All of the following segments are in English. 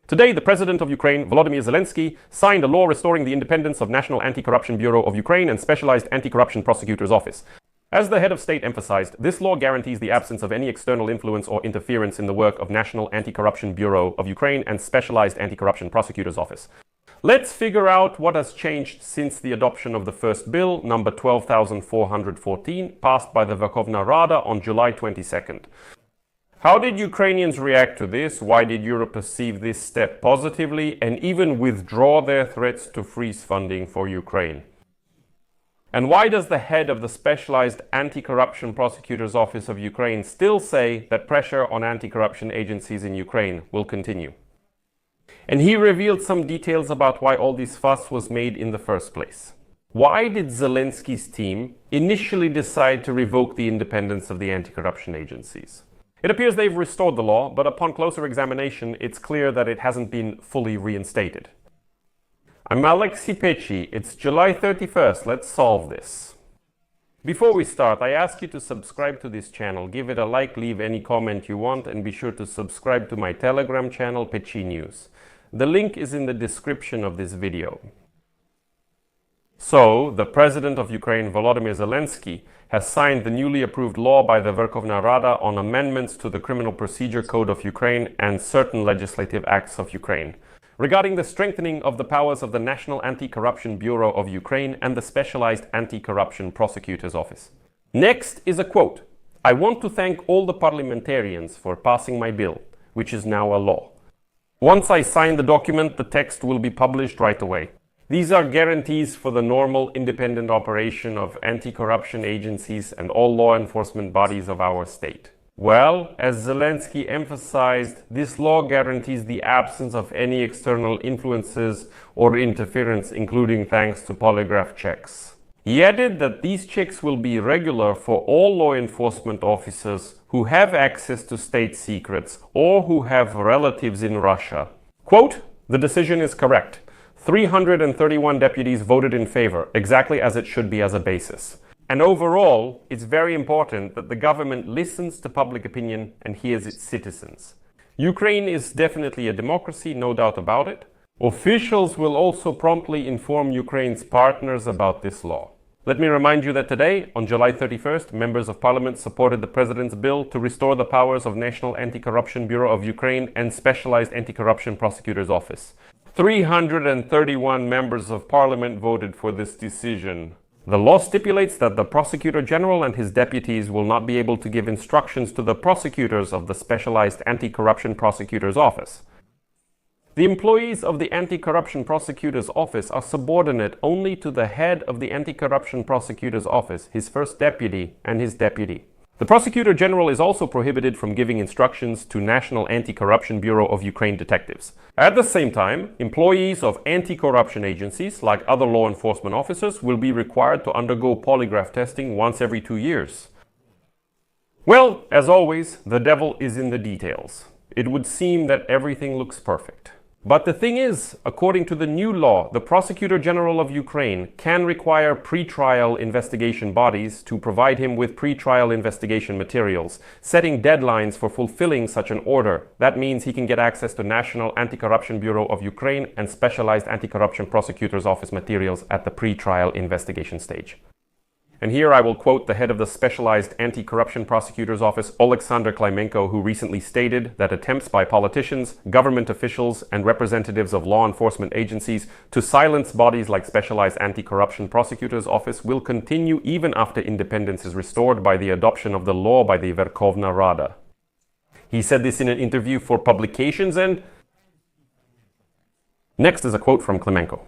Today, the President of Ukraine, Volodymyr Zelensky, signed a law restoring the independence of National Anti-Corruption Bureau of Ukraine and Specialized Anti-Corruption Prosecutor's Office. As the head of state emphasized, this law guarantees the absence of any external influence or interference in the work of National Anti-Corruption Bureau of Ukraine and Specialized Anti-Corruption Prosecutor's Office. Let's figure out what has changed since the adoption of the first bill, number 12,414, passed by the Verkhovna Rada on July 22nd. How did Ukrainians react to this? Why did Europe perceive this step positively and even withdraw their threats to freeze funding for Ukraine? And why does the head of the Specialized Anti-Corruption Prosecutor's Office of Ukraine still say that pressure on anti-corruption agencies in Ukraine will continue? And he revealed some details about why all this fuss was made in the first place. Why did Zelensky's team initially decide to revoke the independence of the anti-corruption agencies? It appears they've restored the law, but upon closer examination, it's clear that it hasn't been fully reinstated. I'm Alexei Pechi. It's July 31st. Let's solve this. Before we start, I ask you to subscribe to this channel, give it a like, leave any comment you want, and be sure to subscribe to my Telegram channel, Pechi News. The link is in the description of this video. So, the President of Ukraine, Volodymyr Zelensky, has signed the newly approved law by the Verkhovna Rada on amendments to the Criminal Procedure Code of Ukraine and certain legislative acts of Ukraine, regarding the strengthening of the powers of the National Anti-Corruption Bureau of Ukraine and the Specialized Anti-Corruption Prosecutor's Office. Next is a quote. "I want to thank all the parliamentarians for passing my bill, which is now a law. Once I sign the document, the text will be published right away. These are guarantees for the normal independent operation of anti-corruption agencies and all law enforcement bodies of our state." Well, as Zelensky emphasized, this law guarantees the absence of any external influences or interference, including thanks to polygraph checks. He added that these checks will be regular for all law enforcement officers who have access to state secrets or who have relatives in Russia. Quote, "The decision is correct. 331 deputies voted in favor, exactly as it should be as a basis. And overall, it's very important that the government listens to public opinion and hears its citizens. Ukraine is definitely a democracy, no doubt about it. Officials will also promptly inform Ukraine's partners about this law." Let me remind you that today, on July 31st, members of parliament supported the president's bill to restore the powers of National Anti-Corruption Bureau of Ukraine and Specialized Anti-Corruption Prosecutor's Office. 331 members of parliament voted for this decision. The law stipulates that the Prosecutor General and his deputies will not be able to give instructions to the prosecutors of the Specialized Anti-Corruption Prosecutor's Office. The employees of the Anti-Corruption Prosecutor's Office are subordinate only to the head of the Anti-Corruption Prosecutor's Office, his first deputy, and his deputy. The Prosecutor General is also prohibited from giving instructions to National Anti-Corruption Bureau of Ukraine detectives. At the same time, employees of anti-corruption agencies, like other law enforcement officers, will be required to undergo polygraph testing once every 2 years. Well, as always, the devil is in the details. It would seem that everything looks perfect. But the thing is, according to the new law, the Prosecutor General of Ukraine can require pre-trial investigation bodies to provide him with pre-trial investigation materials, setting deadlines for fulfilling such an order. That means he can get access to National Anti-Corruption Bureau of Ukraine and Specialized Anti-Corruption Prosecutor's Office materials at the pre-trial investigation stage. And here I will quote the head of the Specialized Anti-Corruption Prosecutor's Office, Alexander Klimenko, who recently stated that attempts by politicians, government officials, and representatives of law enforcement agencies to silence bodies like Specialized Anti-Corruption Prosecutor's Office will continue even after independence is restored by the adoption of the law by the Verkhovna Rada. He said this in an interview for Publications, and next is a quote from Klimenko.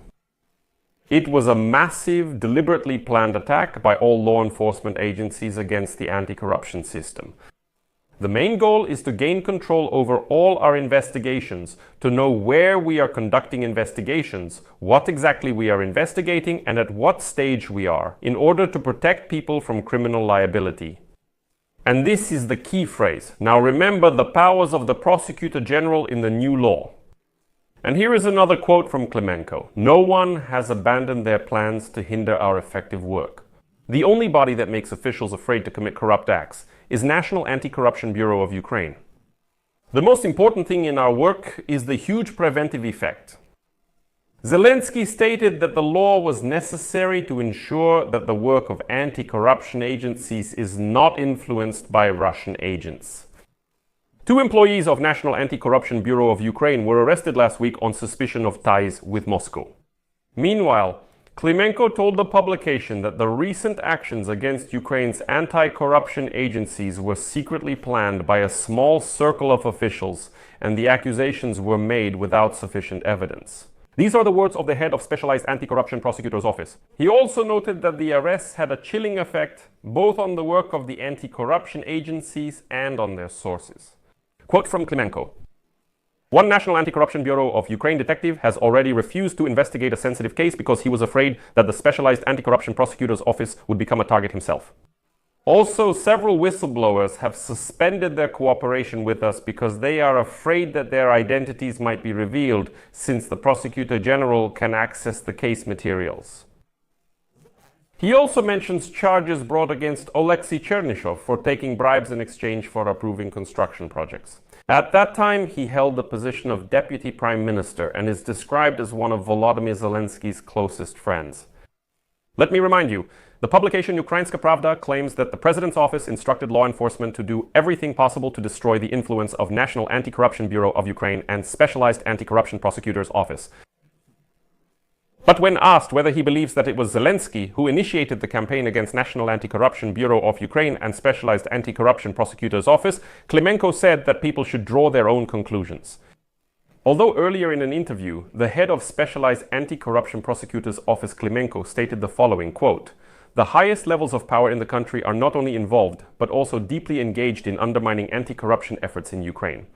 "It was a massive, deliberately planned attack by all law enforcement agencies against the anti-corruption system. The main goal is to gain control over all our investigations, to know where we are conducting investigations, what exactly we are investigating, and at what stage we are, in order to protect people from criminal liability." And this is the key phrase. Now remember the powers of the Prosecutor General in the new law. And here is another quote from Klimenko. "No one has abandoned their plans to hinder our effective work. The only body that makes officials afraid to commit corrupt acts is National Anti-Corruption Bureau of Ukraine. The most important thing in our work is the huge preventive effect. Zelensky stated that the law was necessary to ensure that the work of anti-corruption agencies is not influenced by Russian agents. 2 employees of National Anti-Corruption Bureau of Ukraine were arrested last week on suspicion of ties with Moscow. Meanwhile, Klimenko told the publication that the recent actions against Ukraine's anti-corruption agencies were secretly planned by a small circle of officials, and the accusations were made without sufficient evidence. These are the words of the head of Specialized Anti-Corruption Prosecutor's Office. He also noted that the arrests had a chilling effect both on the work of the anti-corruption agencies and on their sources. Quote from Klimenko. One National Anti-Corruption Bureau of Ukraine detective has already refused to investigate a sensitive case because he was afraid that the Specialized Anti-Corruption Prosecutor's Office would become a target himself. Also, several whistleblowers have suspended their cooperation with us because they are afraid that their identities might be revealed, since the Prosecutor General can access the case materials. He also mentions charges brought against Oleksiy Chernyshov for taking bribes in exchange for approving construction projects. At that time, he held the position of Deputy Prime Minister and is described as one of Volodymyr Zelensky's closest friends. Let me remind you, the publication Ukrainska Pravda claims that the President's office instructed law enforcement to do everything possible to destroy the influence of National Anti-Corruption Bureau of Ukraine and Specialized Anti-Corruption Prosecutor's Office. But when asked whether he believes that it was Zelensky who initiated the campaign against National Anti-Corruption Bureau of Ukraine and Specialized Anti-Corruption Prosecutor's Office, Klimenko said that people should draw their own conclusions. Although earlier in an interview, the head of Specialized Anti-Corruption Prosecutor's Office, Klimenko, stated the following, quote, "The highest levels of power in the country are not only involved, but also deeply engaged in undermining anti-corruption efforts in Ukraine."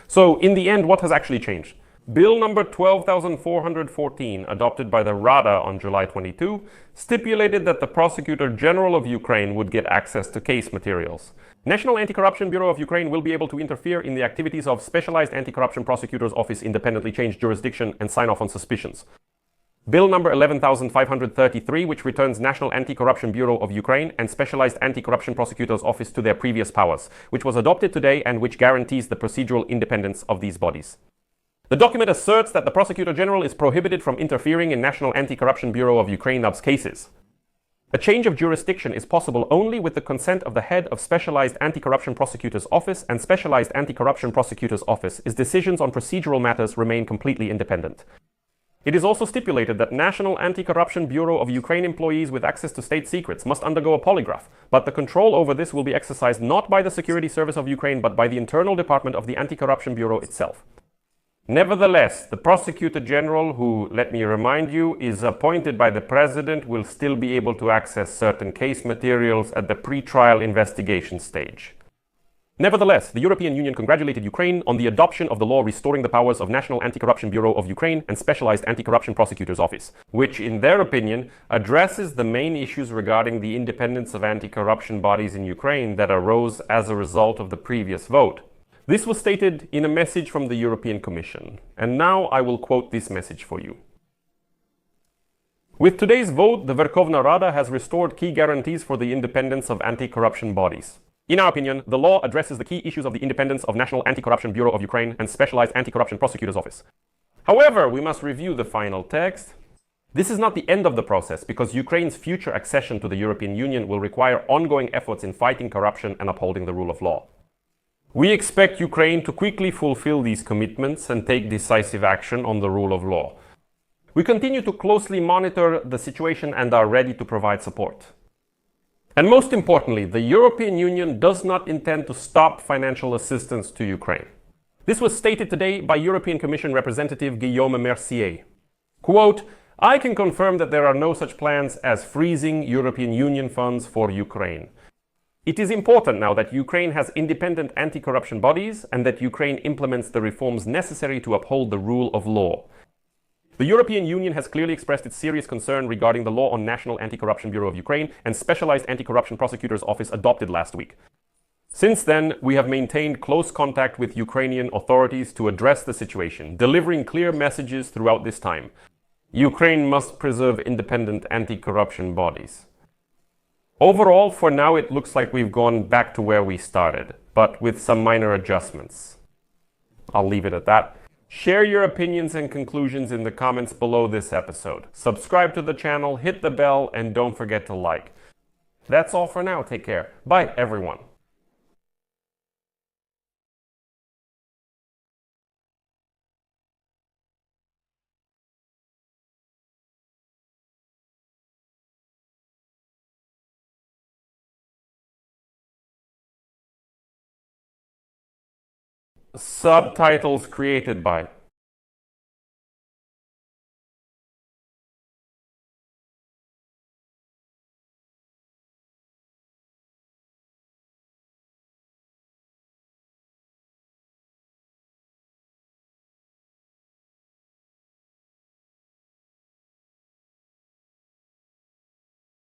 So, in the end, what has actually changed? Bill number 12,414, adopted by the Rada on July 22, stipulated that the Prosecutor General of Ukraine would get access to case materials. National Anti-Corruption Bureau of Ukraine will be able to interfere in the activities of Specialized Anti-Corruption Prosecutor's Office, independently change jurisdiction, and sign off on suspicions. Bill number 11,533, which returns National Anti-Corruption Bureau of Ukraine and Specialized Anti-Corruption Prosecutor's Office to their previous powers, which was adopted today and which guarantees the procedural independence of these bodies. The document asserts that the Prosecutor General is prohibited from interfering in National Anti-Corruption Bureau of Ukraine NABU's cases. A change of jurisdiction is possible only with the consent of the head of Specialized Anti-Corruption Prosecutor's Office and Specialized Anti-Corruption Prosecutor's Office. His decisions on procedural matters remain completely independent. It is also stipulated that National Anti-Corruption Bureau of Ukraine employees with access to state secrets must undergo a polygraph, but the control over this will be exercised not by the Security Service of Ukraine but by the internal department of the Anti-Corruption Bureau itself. Nevertheless, the Prosecutor General, who, let me remind you, is appointed by the President, will still be able to access certain case materials at the pre-trial investigation stage. Nevertheless, the European Union congratulated Ukraine on the adoption of the law restoring the powers of National Anti-Corruption Bureau of Ukraine and Specialized Anti-Corruption Prosecutor's Office, which, in their opinion, addresses the main issues regarding the independence of anti-corruption bodies in Ukraine that arose as a result of the previous vote. This was stated in a message from the European Commission, and now I will quote this message for you. With today's vote, the Verkhovna Rada has restored key guarantees for the independence of anti-corruption bodies. In our opinion, the law addresses the key issues of the independence of National Anti-Corruption Bureau of Ukraine and Specialized Anti-Corruption Prosecutor's Office. However, we must review the final text. This is not the end of the process, because Ukraine's future accession to the European Union will require ongoing efforts in fighting corruption and upholding the rule of law. We expect Ukraine to quickly fulfill these commitments and take decisive action on the rule of law. We continue to closely monitor the situation and are ready to provide support. And most importantly, the European Union does not intend to stop financial assistance to Ukraine. This was stated today by European Commission representative Guillaume Mercier. Quote, "I can confirm that there are no such plans as freezing European Union funds for Ukraine. It is important now that Ukraine has independent anti-corruption bodies and that Ukraine implements the reforms necessary to uphold the rule of law. The European Union has clearly expressed its serious concern regarding the law on National Anti-Corruption Bureau of Ukraine and Specialized Anti-Corruption Prosecutor's Office adopted last week. Since then, we have maintained close contact with Ukrainian authorities to address the situation, delivering clear messages throughout this time. Ukraine must preserve independent anti-corruption bodies. Overall, for now, it looks like we've gone back to where we started. but with some minor adjustments. I'll leave it at that. Share your opinions and conclusions in the comments below this episode. Subscribe to the channel, hit the bell, and don't forget to like. That's all for now. Take care. Bye, everyone. Subtitles created by